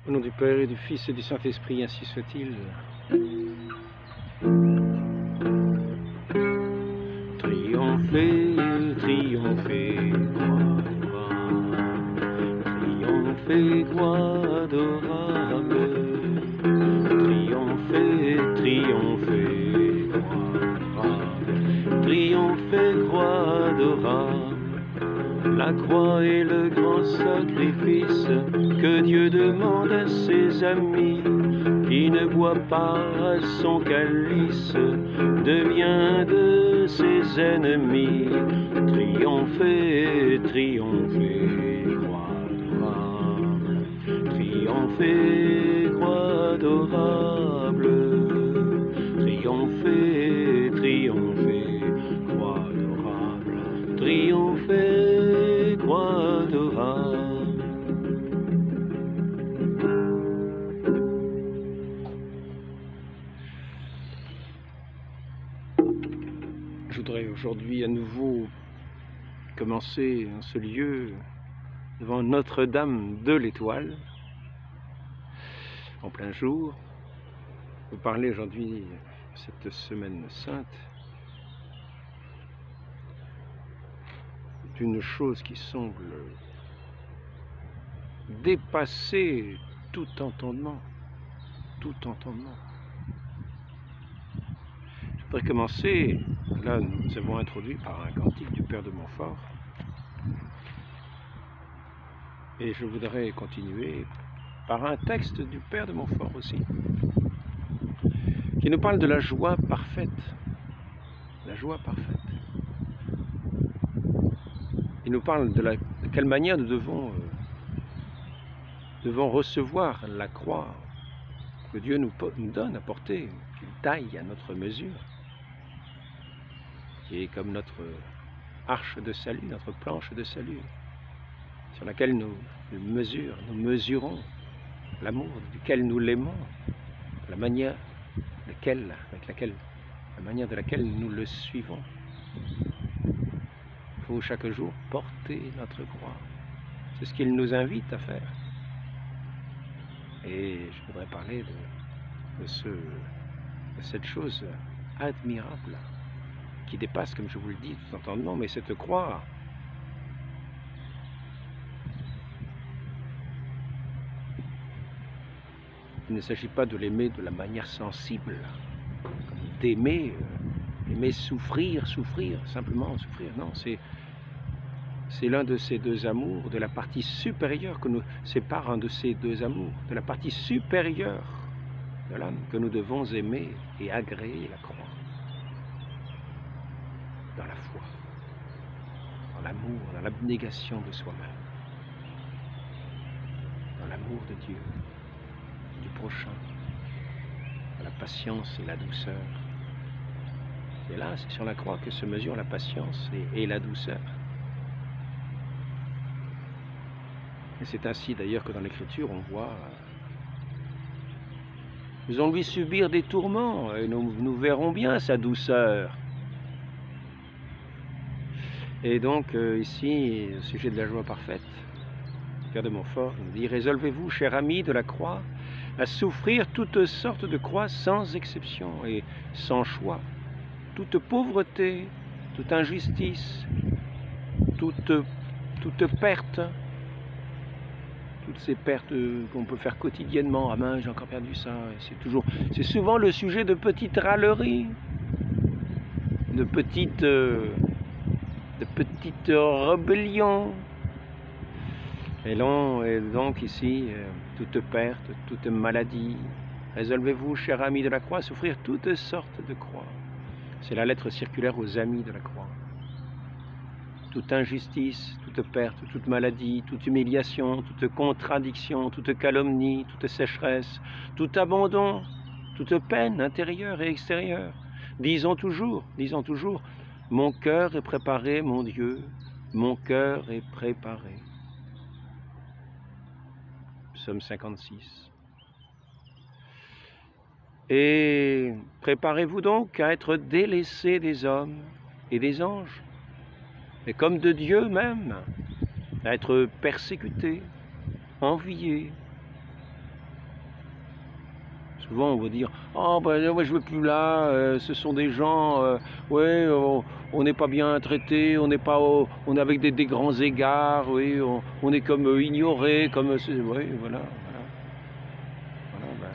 Au nom du Père et du Fils et du Saint-Esprit, ainsi soit-il. Triompher, triompher, croix adorable. Triompher, triompher, croix adorable. La croix est le grand sacrifice que Dieu demande à ses amis. Qui ne boit pas son calice devient de ses ennemis. Triompher, triompher, croix adorable. Triompher, croix adorable. Triompher, triompher, croix adorable. Triompher, croix adorable. Je voudrais aujourd'hui à nouveau commencer en ce lieu devant Notre-Dame de l'Étoile, en plein jour. Vous parler aujourd'hui, cette semaine sainte, d'une chose qui semble dépasser tout entendement, tout entendement. Je voudrais commencer, là nous avons introduit par un cantique du Père de Montfort, et je voudrais continuer par un texte du Père de Montfort aussi, qui nous parle de la joie parfaite, la joie parfaite. Il nous parle de quelle manière nous devons recevoir la croix que Dieu nous donne à porter, qu'il taille à notre mesure, qui est comme notre arche de salut, notre planche de salut, sur laquelle nous mesurons l'amour, duquel nous l'aimons, la manière de laquelle nous le suivons. Il faut chaque jour porter notre croix. C'est ce qu'il nous invite à faire. Et je voudrais parler de cette chose admirable qui dépasse, comme je vous le dis, tout entendement, mais cette croix, il ne s'agit pas de l'aimer de la manière sensible, d'aimer souffrir, simplement souffrir. Non, c'est l'un de ces deux amours, de la partie supérieure que nous sépare un de ces deux amours, de la partie supérieure de l'âme que nous devons aimer et agréer la croix. Dans la foi, dans l'amour, dans l'abnégation de soi-même, dans l'amour de Dieu, du prochain, dans la patience et la douceur. Et là, c'est sur la croix que se mesure la patience et la douceur. Et c'est ainsi d'ailleurs que dans l'Écriture, on voit nous allons lui subir des tourments et nous verrons bien sa douceur. Et donc ici, au sujet de la joie parfaite, le Père de Montfort nous dit: résolvez-vous, cher ami de la croix, à souffrir toutes sortes de croix sans exception et sans choix, toute pauvreté, toute injustice, toute perte, toutes ces pertes qu'on peut faire quotidiennement. Ah mince, j'ai encore perdu ça. C'est souvent le sujet de petites râleries, de petites rébellions. Et donc ici, toute perte, toute maladie. Résolvez-vous, cher ami de la croix, à souffrir toutes sortes de croix. C'est la lettre circulaire aux amis de la croix. Toute injustice, toute perte, toute maladie, toute humiliation, toute contradiction, toute calomnie, toute sécheresse, tout abandon, toute peine intérieure et extérieure. Disons toujours, mon cœur est préparé, mon Dieu, mon cœur est préparé. Psaume 56. Et préparez-vous donc à être délaissés des hommes et des anges, et comme de Dieu même, à être persécutés, enviés, Souvent on va dire, oh ben ouais, je veux plus là, ce sont des gens, ouais, on n'est pas bien traités, on n'est pas, on est avec des grands égards, oui, on est comme ignoré, comme, oui, voilà, voilà, voilà, ben,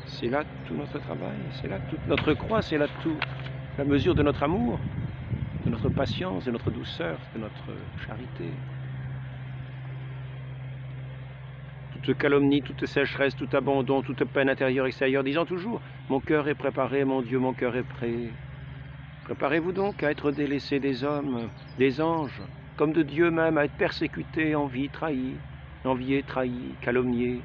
c'est là tout notre travail, c'est là toute notre croix, c'est là tout la mesure de notre amour, de notre patience, de notre douceur, de notre charité. Toute calomnie, toute sécheresse, tout abandon, toute peine intérieure, extérieure, disant toujours, mon cœur est préparé, mon Dieu, mon cœur est prêt. Préparez-vous donc à être délaissés des hommes, des anges, comme de Dieu même, à être persécutés, enviés, trahis, calomniés,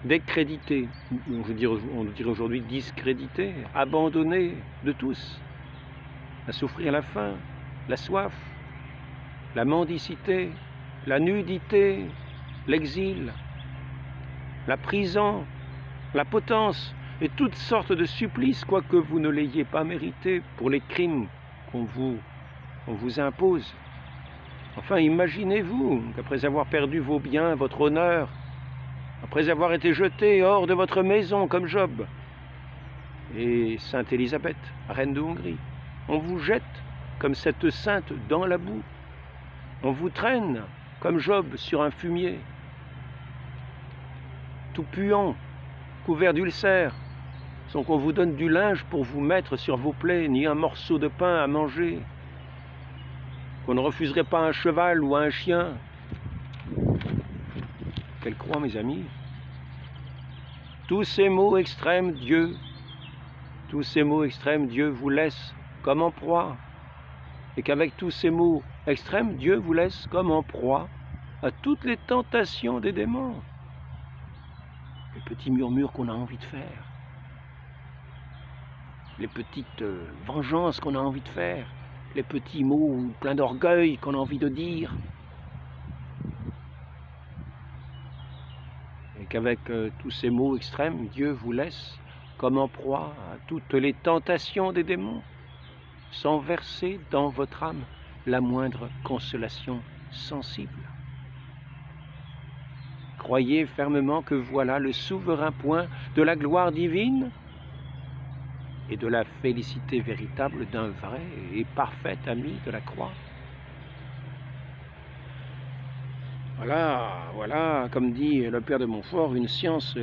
décrédités, on dirait aujourd'hui discrédités, abandonnés de tous, à souffrir la faim, la soif, la mendicité, la nudité, l'exil, la prison, la potence et toutes sortes de supplices, quoique vous ne l'ayez pas mérité pour les crimes qu'on vous impose. Enfin, imaginez-vous qu'après avoir perdu vos biens, votre honneur, après avoir été jeté hors de votre maison comme Job et Sainte Élisabeth, reine de Hongrie, on vous jette comme cette sainte dans la boue, on vous traîne comme Job sur un fumier, tout puant, couvert d'ulcères, sans qu'on vous donne du linge pour vous mettre sur vos plaies, ni un morceau de pain à manger, qu'on ne refuserait pas un cheval ou un chien. Quelle croix, mes amis! Tous ces mots extrêmes, Dieu vous laisse comme en proie, et qu'avec tous ces mots extrêmes, Dieu vous laisse comme en proie à toutes les tentations des démons. Les petits murmures qu'on a envie de faire, les petites vengeances qu'on a envie de faire, les petits mots pleins d'orgueil qu'on a envie de dire. Et qu'avec tous ces mots extrêmes, Dieu vous laisse comme en proie à toutes les tentations des démons, sans verser dans votre âme la moindre consolation sensible. Croyez fermement que voilà le souverain point de la gloire divine et de la félicité véritable d'un vrai et parfait ami de la croix. Voilà, comme dit le père de Montfort, une science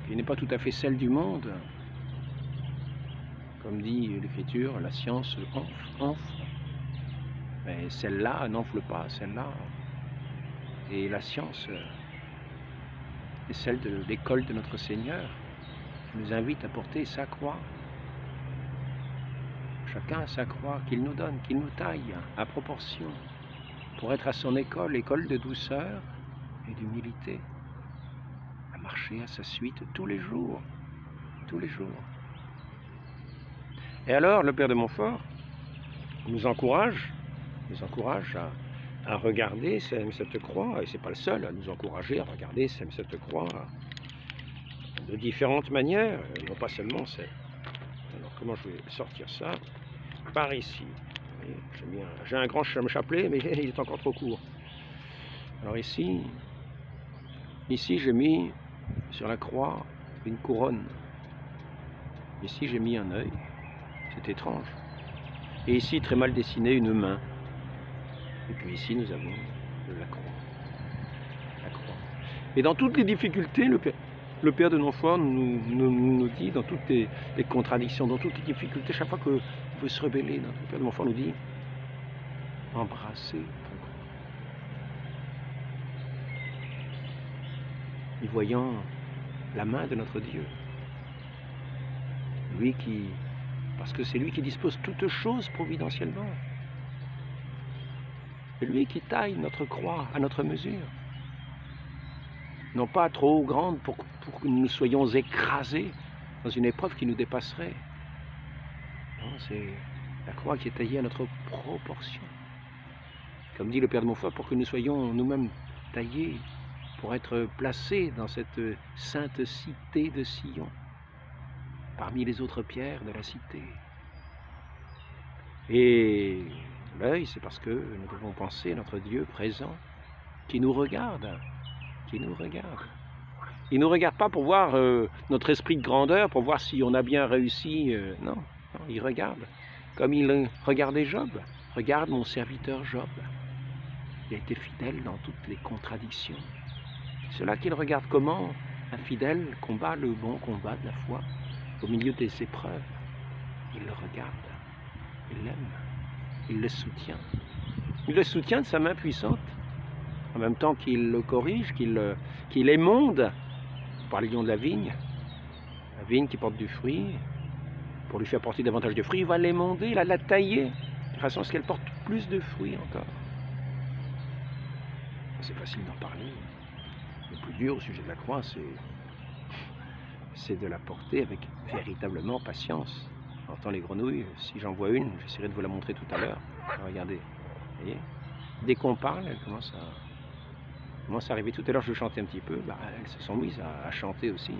qui n'est pas tout à fait celle du monde. Comme dit l'Écriture, la science enfle, mais celle-là n'enfle pas, celle-là. Et la science est celle de l'école de notre Seigneur, qui nous invite à porter sa croix. Chacun sa croix qu'il nous donne, qu'il nous taille à proportion, pour être à son école, école de douceur et d'humilité, à marcher à sa suite tous les jours, tous les jours. Et alors, le père de Montfort nous encourage à regarder cette croix, et c'est pas le seul à nous encourager à regarder cette croix de différentes manières, non pas seulement celle. Alors comment je vais sortir ça? Par ici. J'ai un grand chapelet, mais il est encore trop court. Alors ici j'ai mis sur la croix une couronne. Ici j'ai mis un œil. C'est étrange. Et ici, très mal dessiné, une main. Et puis ici, nous avons la croix. La croix. Et dans toutes les difficultés, le père de Montfort nous dit, dans toutes les contradictions, dans toutes les difficultés, chaque fois que vous veut se rebeller, le père de Montfort nous dit, embrassez ton croix. Y voyant la main de notre Dieu, parce que c'est lui qui dispose toutes choses providentiellement. C'est lui qui taille notre croix à notre mesure. Non pas trop grande pour que nous soyons écrasés dans une épreuve qui nous dépasserait. Non, c'est la croix qui est taillée à notre proportion. Comme dit le père de Montfort, pour que nous soyons nous-mêmes taillés, pour être placés dans cette sainte cité de Sion, parmi les autres pierres de la cité. Et l'œil, c'est parce que nous devons penser notre Dieu présent, qui nous regarde, Il ne nous regarde pas pour voir notre esprit de grandeur, pour voir si on a bien réussi. Non, non, il regarde comme il regardait Job. Regarde mon serviteur Job. Il a été fidèle dans toutes les contradictions. C'est là qu'il regarde comment un fidèle combat le bon combat de la foi au milieu des épreuves. Il le regarde, il l'aime, il le soutient. Il le soutient de sa main puissante, en même temps qu'il le corrige, qu'il émonde. Parlions de la vigne qui porte du fruit, pour lui faire porter davantage de fruits, il va l'émonder, il va la tailler, de façon à ce qu'elle porte plus de fruits encore. C'est facile d'en parler. Le plus dur au sujet de la croix, c'est de la porter avec véritablement patience. J'entends les grenouilles, si j'en vois une, j'essaierai de vous la montrer tout à l'heure. Regardez, vous voyez, dès qu'on parle, elle commence à arriver. Tout à l'heure, je chantais un petit peu, elles se sont mises à chanter aussi.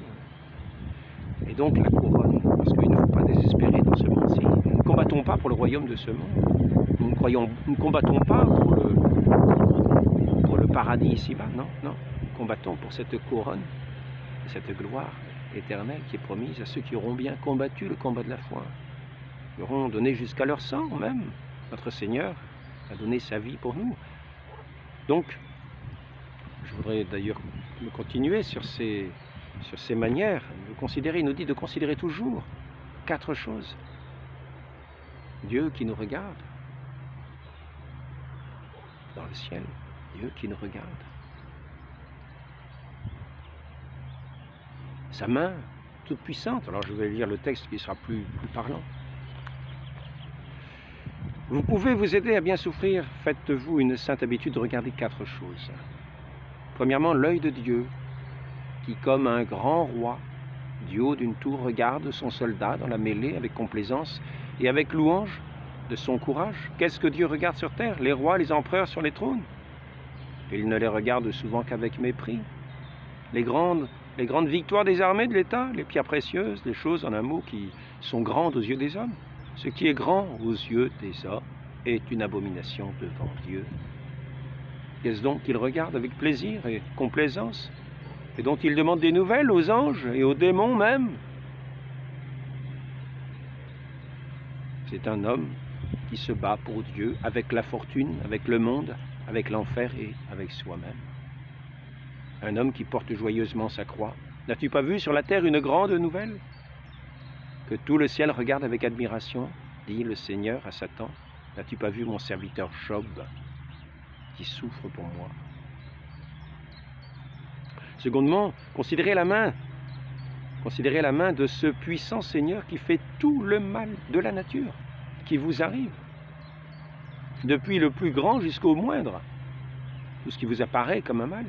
Et donc la couronne, parce qu'il ne faut pas désespérer dans ce monde-ci. Nous ne combattons pas pour le royaume de ce monde. Nous ne combattons pas pour le paradis ici-bas, non, non. Nous combattons pour cette couronne, cette gloire éternelle qui est promise à ceux qui auront bien combattu le combat de la foi. Ils auront donné jusqu'à leur sang même. Notre Seigneur a donné sa vie pour nous. Donc, je voudrais d'ailleurs continuer sur ces manières de considérer. Il nous dit de considérer toujours 4 choses. Dieu qui nous regarde dans le ciel, Dieu qui nous regarde. Sa main toute puissante. Alors je vais lire le texte qui sera plus parlant. Vous pouvez vous aider à bien souffrir. Faites-vous une sainte habitude de regarder 4 choses. Premièrement, l'œil de Dieu, qui comme un grand roi, du haut d'une tour, regarde son soldat dans la mêlée avec complaisance et avec louange de son courage. Qu'est-ce que Dieu regarde sur terre? Les rois, les empereurs sur les trônes. Il ne les regarde souvent qu'avec mépris. Les grandes victoires des armées de l'État, les pierres précieuses, les choses en un mot qui sont grandes aux yeux des hommes. Ce qui est grand aux yeux des hommes est une abomination devant Dieu. Qu'est-ce donc qu'il regarde avec plaisir et complaisance, et dont il demande des nouvelles aux anges et aux démons même? C'est un homme qui se bat pour Dieu avec la fortune, avec le monde, avec l'enfer et avec soi-même. Un homme qui porte joyeusement sa croix. N'as-tu pas vu sur la terre une grande nouvelle? Que tout le ciel regarde avec admiration, dit le Seigneur à Satan. N'as-tu pas vu mon serviteur Job, qui souffre pour moi? Secondement, considérez la main de ce puissant Seigneur qui fait tout le mal de la nature, qui vous arrive, depuis le plus grand jusqu'au moindre, tout ce qui vous apparaît comme un mal.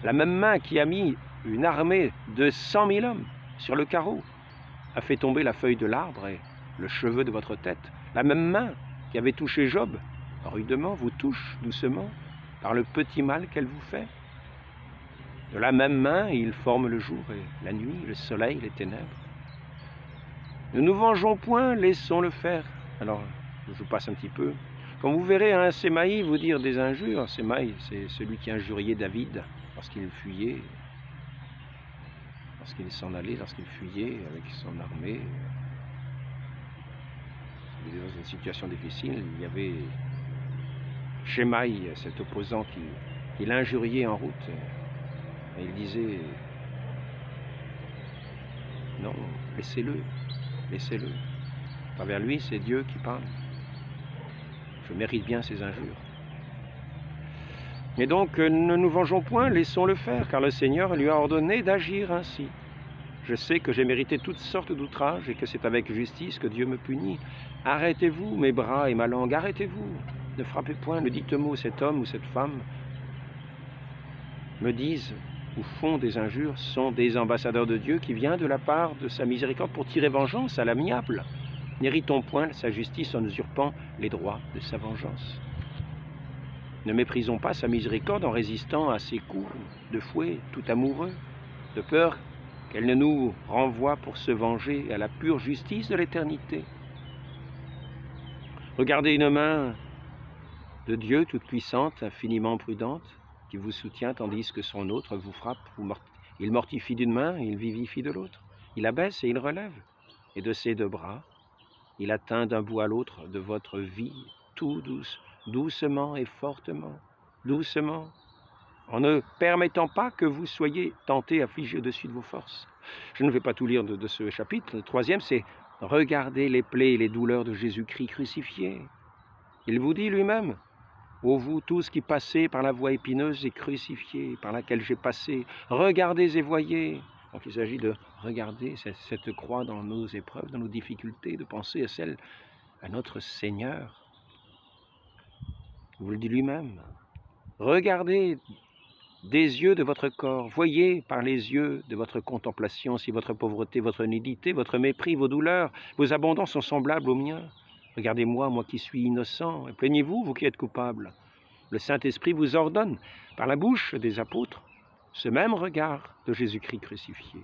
La même main qui a mis une armée de 100 000 hommes sur le carreau a fait tomber la feuille de l'arbre et le cheveu de votre tête. La même main qui avait touché Job rudement vous touche doucement par le petit mal qu'elle vous fait. De la même main, il forme le jour et la nuit, le soleil, les ténèbres. Ne nous vengeons point, laissons-le faire. Alors, je vous passe un petit peu. Quand vous verrez un Sémaï vous dire des injures, Sémaï, c'est celui qui injuriait David lorsqu'il fuyait, lorsqu'il s'en allait, lorsqu'il fuyait avec son armée. Il était dans une situation difficile. Il y avait Shemaï, cet opposant qui l'injuriait en route. Et il disait, non, laissez-le, laissez-le. À travers lui, c'est Dieu qui parle. Je mérite bien ces injures. Et donc, ne nous vengeons point, laissons-le faire, car le Seigneur lui a ordonné d'agir ainsi. Je sais que j'ai mérité toutes sortes d'outrages et que c'est avec justice que Dieu me punit. Arrêtez-vous, mes bras et ma langue, arrêtez-vous. Ne frappez point, ne dites mot, cet homme ou cette femme me disent ou font des injures, sont des ambassadeurs de Dieu qui vient de la part de sa miséricorde pour tirer vengeance à l'amiable. N'héritons point sa justice en usurpant les droits de sa vengeance. Ne méprisons pas sa miséricorde en résistant à ses coups de fouet tout amoureux, de peur qu'elle ne nous renvoie pour se venger à la pure justice de l'éternité. Regardez une main de Dieu toute puissante, infiniment prudente, qui vous soutient, tandis que son autre vous frappe, il mortifie d'une main et il vivifie de l'autre. Il abaisse et il relève, et de ses deux bras, il atteint d'un bout à l'autre de votre vie, tout doucement et fortement, doucement, en ne permettant pas que vous soyez tentés, affligés au-dessus de vos forces. Je ne vais pas tout lire de ce chapitre. Le troisième, c'est « Regardez les plaies et les douleurs de Jésus-Christ crucifié ». Il vous dit lui-même « Ô vous tous qui passez par la voie épineuse et crucifiée, par laquelle j'ai passé, regardez et voyez ». Donc il s'agit de regarder cette croix dans nos épreuves, dans nos difficultés, de penser à notre Seigneur. Il vous le dit lui-même. Regardez des yeux de votre corps, voyez par les yeux de votre contemplation si votre pauvreté, votre nudité, votre mépris, vos douleurs, vos abandons sont semblables aux miens. Regardez-moi, moi qui suis innocent, et plaignez-vous, vous qui êtes coupables. Le Saint-Esprit vous ordonne, par la bouche des apôtres, ce même regard de Jésus-Christ crucifié.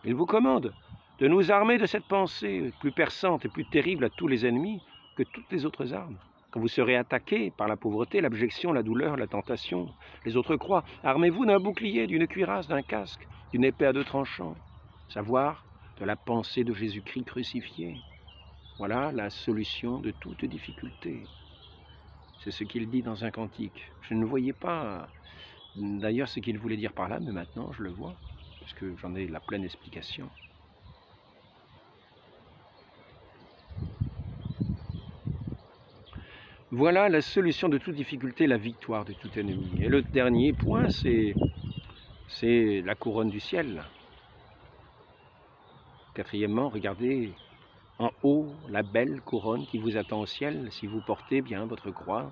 Il vous commande de nous armer de cette pensée plus perçante et plus terrible à tous les ennemis que toutes les autres armes. Quand vous serez attaqué par la pauvreté, l'abjection, la douleur, la tentation, les autres croient, armez-vous d'un bouclier, d'une cuirasse, d'un casque, d'une épée à deux tranchants, savoir de la pensée de Jésus-Christ crucifié. Voilà la solution de toute difficulté. C'est ce qu'il dit dans un cantique. Je ne voyais pas d'ailleurs ce qu'il voulait dire par là, mais maintenant je le vois, parce que j'en ai la pleine explication. Voilà la solution de toute difficulté, la victoire de tout ennemi. Et le dernier point, c'est la couronne du ciel. Quatrièmement, regardez en haut la belle couronne qui vous attend au ciel si vous portez bien votre croix.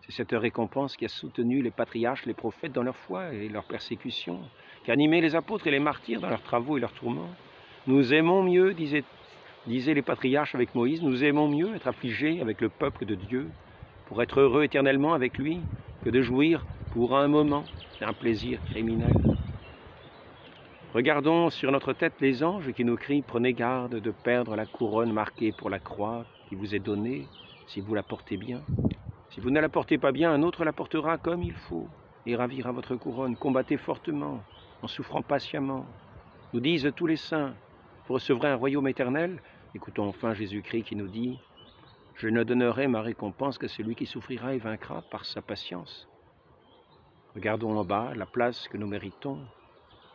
C'est cette récompense qui a soutenu les patriarches, les prophètes dans leur foi et leur persécution, qui a animé les apôtres et les martyrs dans leurs travaux et leurs tourments. Nous aimons mieux, disaient les patriarches avec Moïse, nous aimons mieux être affligés avec le peuple de Dieu, pour être heureux éternellement avec lui, que de jouir pour un moment d'un plaisir criminel. Regardons sur notre tête les anges qui nous crient « Prenez garde de perdre la couronne marquée pour la croix qui vous est donnée, si vous la portez bien. Si vous ne la portez pas bien, un autre la portera comme il faut et ravira votre couronne. Combattez fortement, en souffrant patiemment. » Nous disent tous les saints, vous recevrez un royaume éternel. Écoutons enfin Jésus-Christ qui nous dit « Je ne donnerai ma récompense qu'à celui qui souffrira et vaincra par sa patience. » Regardons en bas la place que nous méritons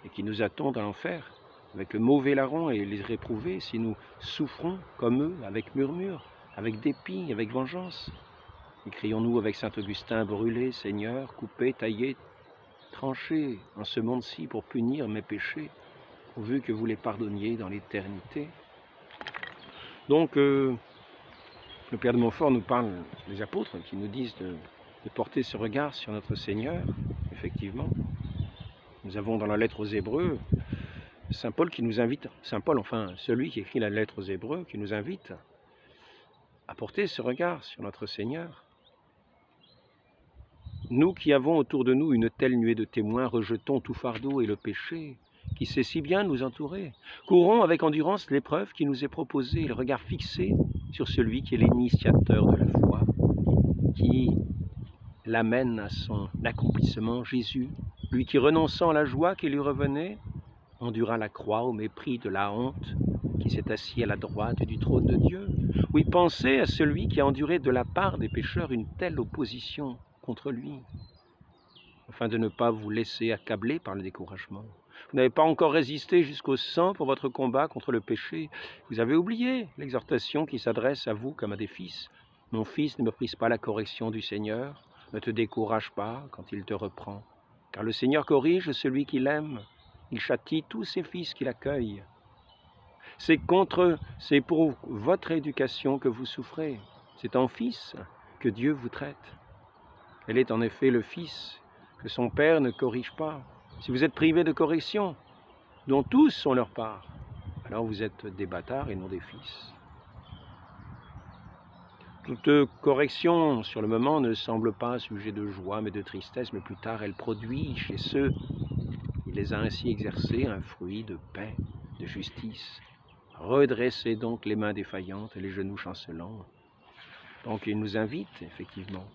et qui nous attend dans l'enfer, avec le mauvais larron et les réprouvés, si nous souffrons comme eux, avec murmure, avec dépit, avec vengeance. Écrions-nous avec saint Augustin, brûlez, Seigneur, coupez, taillez, tranchez en ce monde-ci pour punir mes péchés, pourvu que vous les pardonniez dans l'éternité. Donc, le Père de Montfort nous parle des apôtres qui nous disent de porter ce regard sur notre Seigneur, effectivement. Nous avons dans la lettre aux Hébreux, Saint Paul qui nous invite, celui qui écrit la lettre aux Hébreux, qui nous invite à porter ce regard sur notre Seigneur. Nous qui avons autour de nous une telle nuée de témoins, rejetons tout fardeau et le péché qui sait si bien nous entourer. Courons avec endurance l'épreuve qui nous est proposée, le regard fixé sur celui qui est l'initiateur de la foi, qui l'amène à son accomplissement, Jésus, lui qui, renonçant à la joie qui lui revenait, endura la croix au mépris de la honte, qui s'est assis à la droite du trône de Dieu. Oui, pensez à celui qui a enduré de la part des pécheurs une telle opposition contre lui, afin de ne pas vous laisser accabler par le découragement. Vous n'avez pas encore résisté jusqu'au sang pour votre combat contre le péché. Vous avez oublié l'exhortation qui s'adresse à vous comme à des fils. « Mon fils, ne méprise pas la correction du Seigneur, ne te décourage pas quand il te reprend. Car le Seigneur corrige celui qu'il aime, il châtie tous ses fils qui l'accueillent. C'est pour votre éducation que vous souffrez. C'est en fils que Dieu vous traite. Elle est en effet le fils que son père ne corrige pas. Si vous êtes privé de correction, dont tous ont leur part, alors vous êtes des bâtards et non des fils. Toute correction sur le moment ne semble pas sujet de joie mais de tristesse, mais plus tard elle produit chez ceux qui les a ainsi exercés un fruit de paix, de justice. Redressez donc les mains défaillantes et les genoux chancelants. Donc il nous invite effectivement.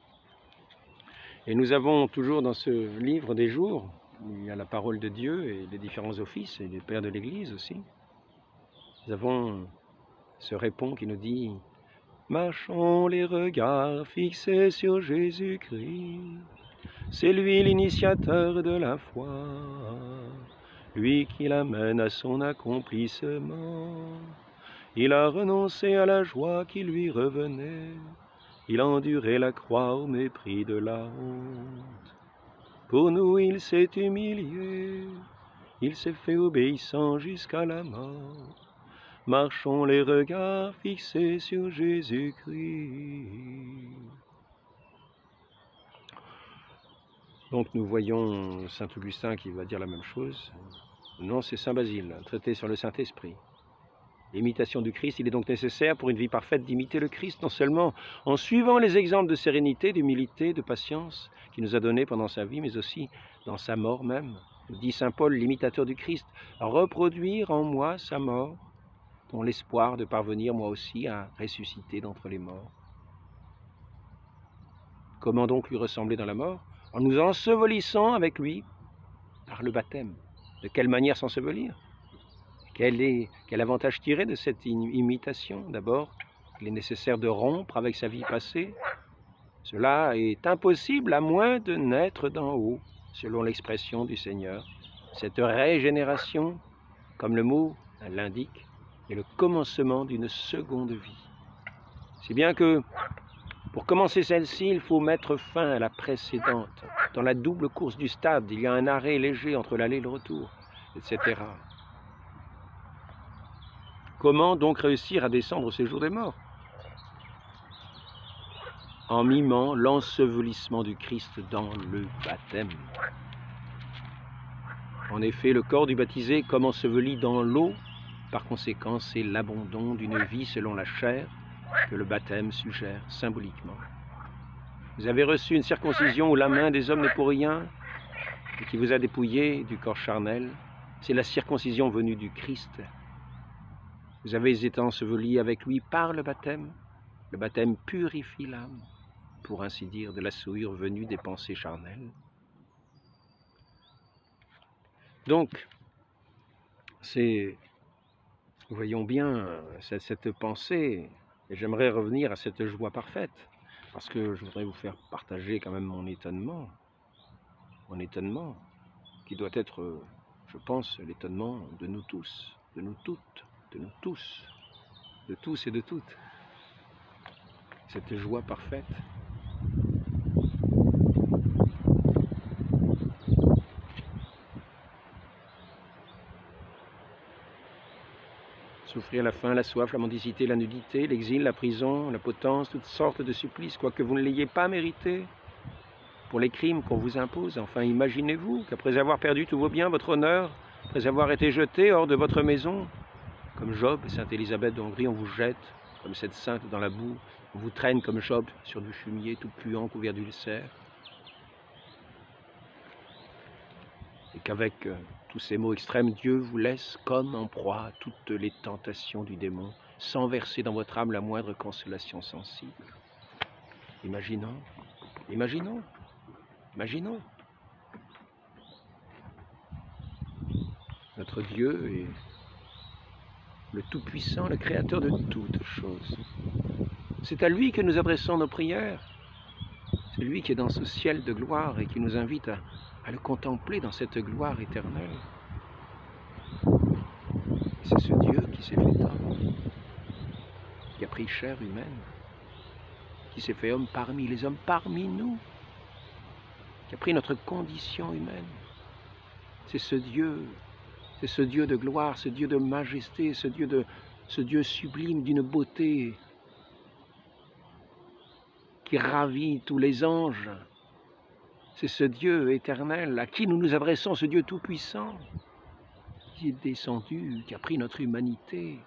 Et nous avons toujours dans ce livre des jours, où il y a la parole de Dieu et les différents offices et les pères de l'Église aussi. Nous avons ce répond qui nous dit « Marchons les regards fixés sur Jésus-Christ, c'est lui l'initiateur de la foi, lui qui l'amène à son accomplissement. Il a renoncé à la joie qui lui revenait, il a enduré la croix au mépris de la honte. Pour nous il s'est humilié, il s'est fait obéissant jusqu'à la mort. Marchons les regards fixés sur Jésus-Christ. » Donc nous voyons Saint Augustin qui va dire la même chose. Non, c'est Saint Basile, un traité sur le Saint-Esprit. L'imitation du Christ, il est donc nécessaire pour une vie parfaite d'imiter le Christ, non seulement en suivant les exemples de sérénité, d'humilité, de patience qu'il nous a donnés pendant sa vie, mais aussi dans sa mort même. Dit Saint Paul, l'imitateur du Christ, reproduire en moi sa mort, dans l'espoir de parvenir moi aussi à ressusciter d'entre les morts. Comment donc lui ressembler dans la mort? En nous ensevelissant avec lui par le baptême. De quelle manière s'ensevelir? Quel avantage tirer de cette imitation? D'abord, il est nécessaire de rompre avec sa vie passée. Cela est impossible à moins de naître d'en haut, selon l'expression du Seigneur. Cette régénération, comme le mot l'indique, est le commencement d'une seconde vie. C'est bien que, pour commencer celle-ci, il faut mettre fin à la précédente. Dans la double course du stade, il y a un arrêt léger entre l'aller et le retour, etc. Comment donc réussir à descendre au séjour des morts? En mimant l'ensevelissement du Christ dans le baptême. En effet, le corps du baptisé, comme enseveli dans l'eau, par conséquent, c'est l'abandon d'une vie selon la chair que le baptême suggère symboliquement. Vous avez reçu une circoncision où la main des hommes n'est pour rien et qui vous a dépouillé du corps charnel. C'est la circoncision venue du Christ. Vous avez été enseveli avec lui par le baptême. Le baptême purifie l'âme, pour ainsi dire, de la souillure venue des pensées charnelles. Donc, voyons bien cette pensée, et j'aimerais revenir à cette joie parfaite, parce que je voudrais vous faire partager quand même mon étonnement, qui doit être, je pense, l'étonnement de nous tous, de nous toutes, de nous tous, de tous et de toutes. Cette joie parfaite. Souffrir la faim, la soif, la mendicité, la nudité, l'exil, la prison, la potence, toutes sortes de supplices, quoique vous ne l'ayez pas mérité, pour les crimes qu'on vous impose. Enfin, imaginez-vous qu'après avoir perdu tous vos biens, votre honneur, après avoir été jeté hors de votre maison, comme Job et Sainte Élisabeth de Hongrie, on vous jette, comme cette sainte dans la boue, on vous traîne comme Job sur du fumier tout puant, couvert d'ulcères. Et qu'avec tous ces mots extrêmes, Dieu vous laisse comme en proie à toutes les tentations du démon, sans verser dans votre âme la moindre consolation sensible. Imaginons. Notre Dieu est le Tout-Puissant, le Créateur de toutes choses. C'est à lui que nous adressons nos prières. C'est lui qui est dans ce ciel de gloire et qui nous invite à le contempler dans cette gloire éternelle. C'est ce Dieu qui s'est fait homme, qui a pris chair humaine, qui s'est fait homme parmi les hommes, parmi nous, qui a pris notre condition humaine. C'est ce Dieu de gloire, ce Dieu de majesté, ce Dieu sublime d'une beauté qui ravit tous les anges. C'est ce Dieu éternel à qui nous nous adressons, ce Dieu tout-puissant, qui est descendu, qui a pris notre humanité.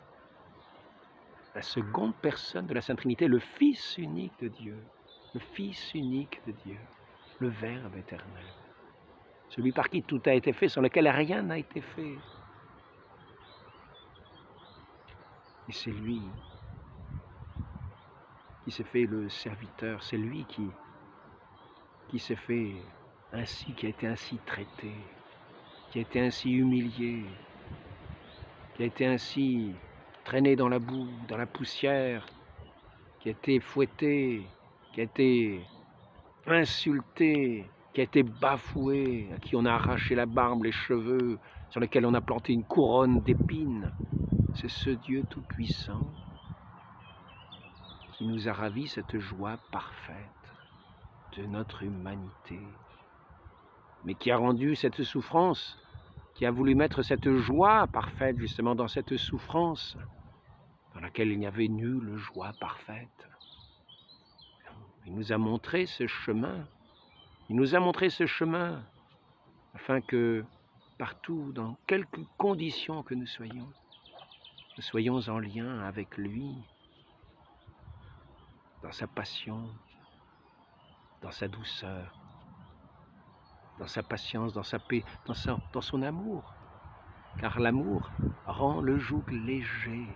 La seconde personne de la Sainte Trinité, le Fils unique de Dieu, le Fils unique de Dieu, le Verbe éternel, celui par qui tout a été fait, sans lequel rien n'a été fait. Et c'est lui qui s'est fait le serviteur, c'est lui qui qui s'est fait ainsi, qui a été ainsi traité, qui a été ainsi humilié, qui a été ainsi traîné dans la boue, dans la poussière, qui a été fouetté, qui a été insulté, qui a été bafoué, à qui on a arraché la barbe, les cheveux, sur lesquels on a planté une couronne d'épines. C'est ce Dieu tout-puissant qui nous a ravi cette joie parfaite de notre humanité, mais qui a rendu cette souffrance, qui a voulu mettre cette joie parfaite justement dans cette souffrance, dans laquelle il n'y avait nulle joie parfaite. Il nous a montré ce chemin, il nous a montré ce chemin, afin que partout, dans quelque condition que nous soyons en lien avec lui, dans sa passion, dans sa douceur, dans sa patience, dans sa paix, dans son amour. Car l'amour rend le joug léger.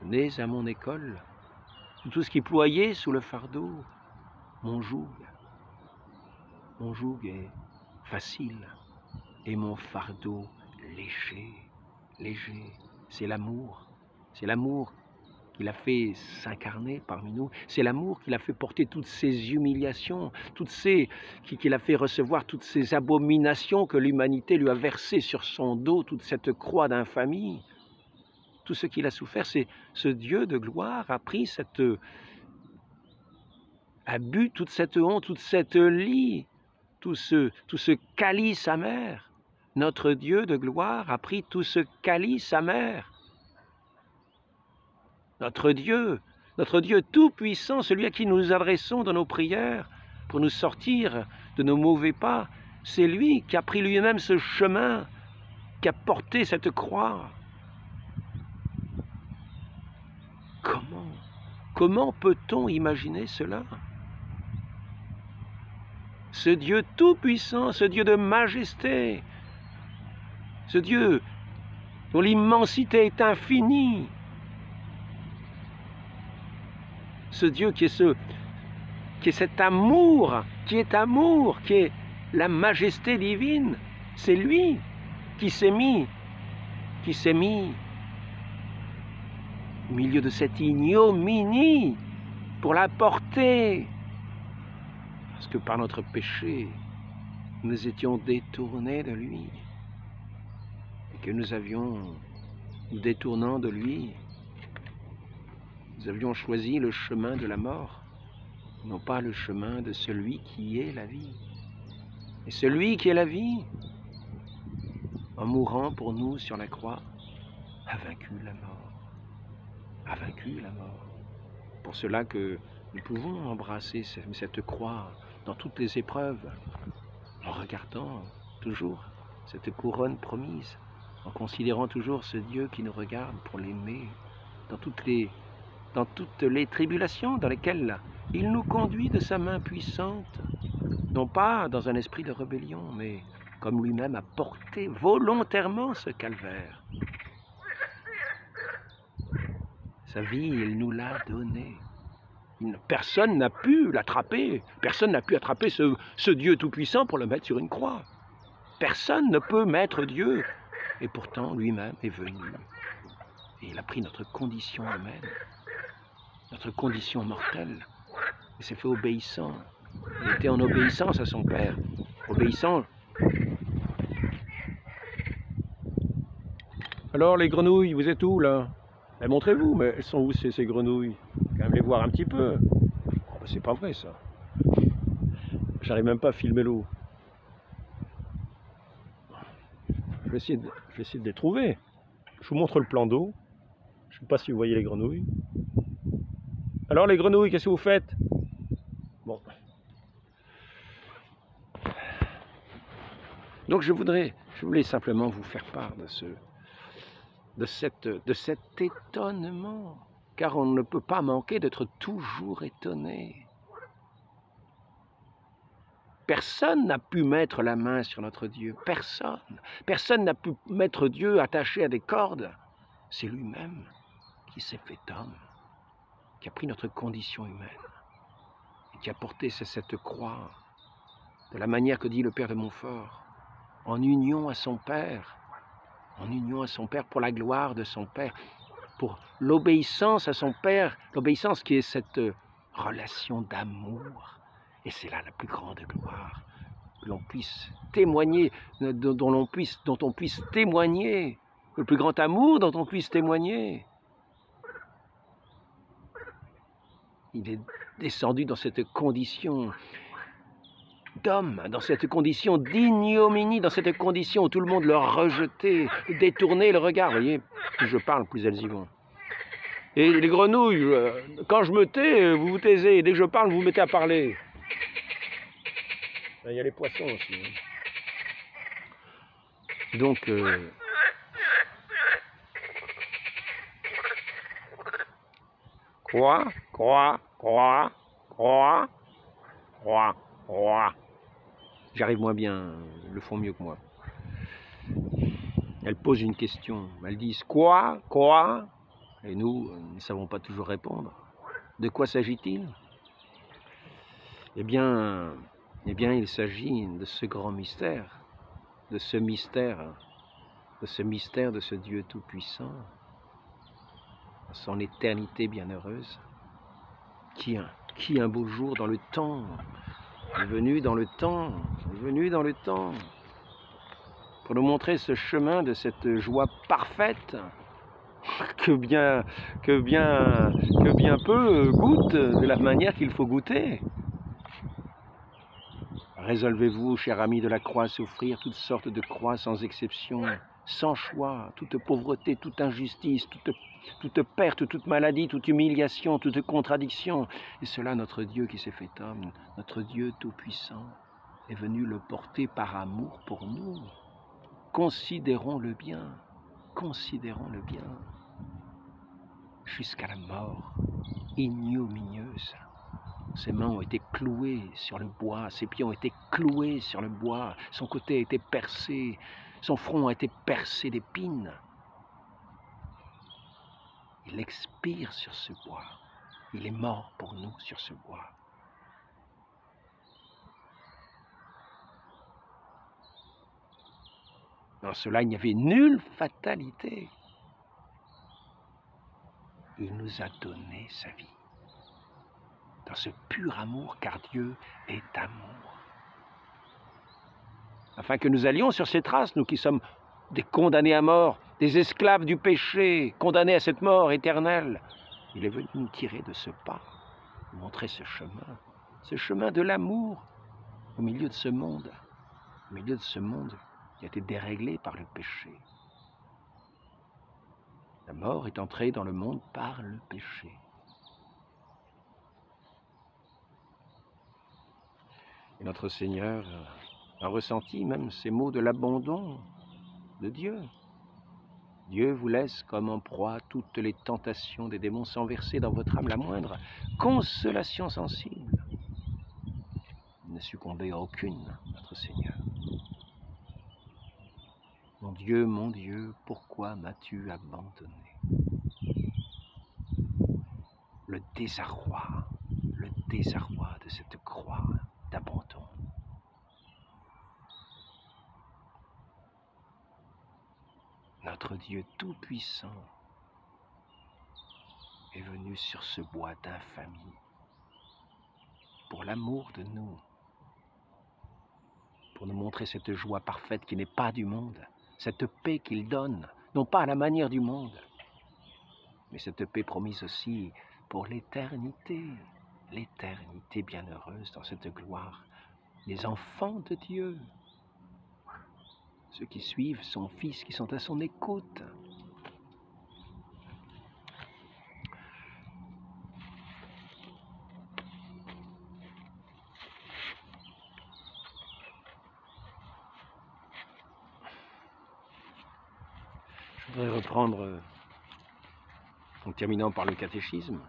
Venez à mon école, tout ce qui ployait sous le fardeau, mon joug est facile et mon fardeau léger, léger. C'est l'amour qui l'a fait s'incarner parmi nous, c'est l'amour qui l'a fait porter toutes ces humiliations, qui l'a fait recevoir toutes ces abominations que l'humanité lui a versées sur son dos, toute cette croix d'infamie. Tout ce qu'il a souffert, c'est ce Dieu de gloire a bu toute cette honte, toute cette lie, tout ce calice amer. Notre Dieu de gloire a pris tout ce calice amer. Notre Dieu tout-puissant, celui à qui nous nous adressons dans nos prières pour nous sortir de nos mauvais pas, c'est lui qui a pris lui-même ce chemin, qui a porté cette croix. Comment peut-on imaginer cela? Ce Dieu tout-puissant, ce Dieu de majesté, ce Dieu dont l'immensité est infinie, ce Dieu qui est cet amour, qui est la majesté divine, c'est lui qui s'est mis au milieu de cette ignominie pour la porter. Parce que par notre péché, nous étions détournés de lui. Et que nous détournant de lui, nous avions choisi le chemin de la mort, non pas le chemin de celui qui est la vie. Et celui qui est la vie, en mourant pour nous sur la croix, a vaincu la mort. A vaincu la mort. Pour cela que nous pouvons embrasser cette croix dans toutes les épreuves, en regardant toujours cette couronne promise, en considérant toujours ce Dieu qui nous regarde pour l'aimer, dans toutes les tribulations dans lesquelles il nous conduit de sa main puissante, non pas dans un esprit de rébellion, mais comme lui-même a porté volontairement ce calvaire. Sa vie, il nous l'a donnée. Personne n'a pu l'attraper. Personne n'a pu attraper ce Dieu tout-puissant pour le mettre sur une croix. Personne ne peut mettre Dieu. Et pourtant, lui-même est venu. Et il a pris notre condition humaine, notre condition mortelle. Il s'est fait obéissant. Il était en obéissance à son Père. Obéissant. Alors, les grenouilles, vous êtes où, là? Montrez-vous, mais elles sont où ces grenouilles? Quand même les voir un petit peu. Oh, bah, c'est pas vrai ça. J'arrive même pas à filmer l'eau. Je vais essayer de les trouver. Je vous montre le plan d'eau. Je ne sais pas si vous voyez les grenouilles. Alors les grenouilles, qu'est-ce que vous faites? Bon. Donc je voulais simplement vous faire part de cet étonnement, car on ne peut pas manquer d'être toujours étonné. Personne n'a pu mettre la main sur notre Dieu, personne. Personne n'a pu mettre Dieu attaché à des cordes. C'est lui-même qui s'est fait homme, qui a pris notre condition humaine, et qui a porté cette croix de la manière que dit le Père de Montfort, en union à son Père, pour la gloire de son Père, pour l'obéissance à son Père, l'obéissance qui est cette relation d'amour. Et c'est là la plus grande gloire, que l'on puisse témoigner, dont on puisse témoigner, le plus grand amour dont on puisse témoigner. Il est descendu dans cette condition d'homme, dans cette condition d'ignominie, dans cette condition où tout le monde le rejetait, détournait le regard. Vous voyez, plus je parle, plus elles y vont. Et les grenouilles, quand je me tais, vous vous taisez. Et dès que je parle, vous vous mettez à parler. Il y a les poissons aussi. Donc, croix. J'arrive moins bien, ils le font mieux que moi. Elles posent une question, elles disent quoi? Et nous ne savons pas toujours répondre. De quoi s'agit-il? Eh bien, il s'agit de ce grand mystère, de ce mystère de ce Dieu tout-puissant, son éternité bienheureuse, qui un beau jour dans le temps, est venu dans le temps, pour nous montrer ce chemin de cette joie parfaite que bien peu goûtent de la manière qu'il faut goûter. Résolvez-vous, cher ami de la croix, à souffrir toutes sortes de croix sans exception, sans choix, toute pauvreté, toute injustice, toute perte, toute maladie, toute humiliation, toute contradiction. Et cela, notre Dieu qui s'est fait homme, notre Dieu tout-puissant, est venu le porter par amour pour nous. Considérons-le bien, jusqu'à la mort ignominieuse. Ses mains ont été clouées sur le bois, ses pieds ont été cloués sur le bois, son côté a été percé, son front a été percé d'épines. Il expire sur ce bois, il est mort pour nous sur ce bois. Dans cela, il n'y avait nulle fatalité. Il nous a donné sa vie. Dans ce pur amour, car Dieu est amour. Afin que nous allions sur ses traces, nous qui sommes des condamnés à mort, des esclaves du péché, condamnés à cette mort éternelle. Il est venu nous tirer de ce pas, nous montrer ce chemin de l'amour au milieu de ce monde qui a été déréglé par le péché. La mort est entrée dans le monde par le péché. Et notre Seigneur a ressenti même ces mots de l'abandon de Dieu. Dieu vous laisse comme en proie toutes les tentations des démons sans verser dans votre âme la moindre consolation sensible. Il ne succombait à aucune, notre Seigneur. Mon Dieu, pourquoi m'as-tu abandonné? Le désarroi de cette croix d'abandon. Notre Dieu tout-puissant est venu sur ce bois d'infamie pour l'amour de nous, pour nous montrer cette joie parfaite qui n'est pas du monde, cette paix qu'il donne, non pas à la manière du monde, mais cette paix promise aussi pour l'éternité bienheureuse dans cette gloire. Les enfants de Dieu, ceux qui suivent son Fils, qui sont à son écoute. Je voudrais reprendre, en terminant par le catéchisme,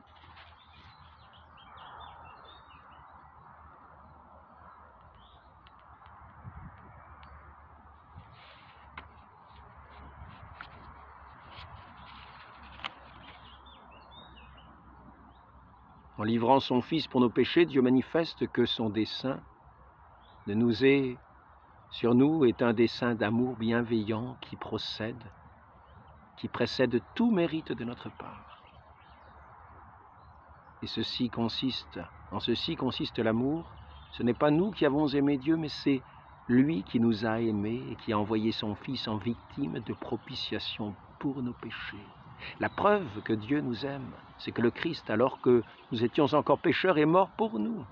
en livrant son Fils pour nos péchés, Dieu manifeste que son dessein de nous est sur nous est un dessein d'amour bienveillant qui précède tout mérite de notre part. Et en ceci consiste l'amour. Ce n'est pas nous qui avons aimé Dieu, mais c'est lui qui nous a aimés et qui a envoyé son Fils en victime de propitiation pour nos péchés. La preuve que Dieu nous aime, c'est que le Christ, alors que nous étions encore pécheurs, est mort pour nous.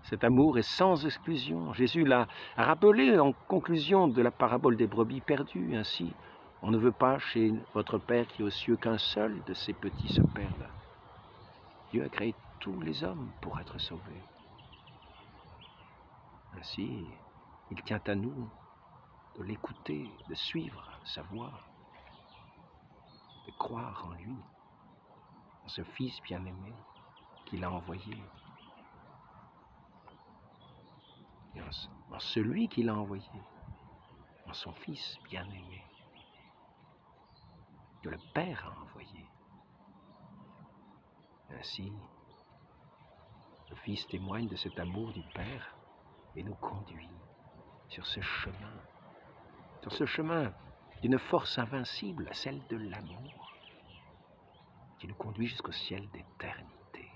Cet amour est sans exclusion. Jésus l'a rappelé en conclusion de la parabole des brebis perdues. Ainsi, on ne veut pas chez votre Père qui est aux cieux qu'un seul de ses petits se perde. Dieu a créé tous les hommes pour être sauvés. Ainsi, il tient à nous de l'écouter, de suivre sa voix, de croire en lui, en ce Fils bien-aimé qu'il a envoyé. Et en celui qu'il a envoyé, en son Fils bien-aimé, que le Père a envoyé. Ainsi, le Fils témoigne de cet amour du Père et nous conduit sur ce chemin d'une force invincible, celle de l'amour, qui nous conduit jusqu'au ciel d'éternité.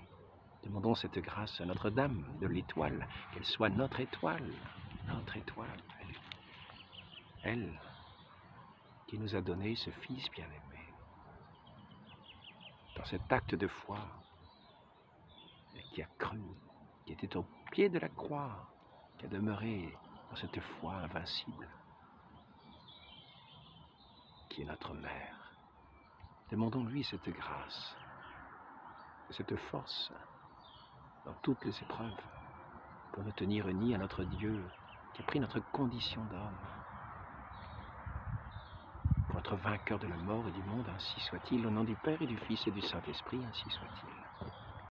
Demandons cette grâce à Notre-Dame de l'Étoile, qu'elle soit notre étoile, elle qui nous a donné ce Fils bien-aimé. Dans cet acte de foi, qui a cru, qui était au pied de la croix, qui a demeuré dans cette foi invincible, qui est notre Mère. Demandons-lui cette grâce, cette force dans toutes les épreuves, pour nous tenir unis à notre Dieu, qui a pris notre condition d'homme, pour être vainqueur de la mort et du monde, ainsi soit-il, au nom du Père et du Fils et du Saint-Esprit, ainsi soit-il.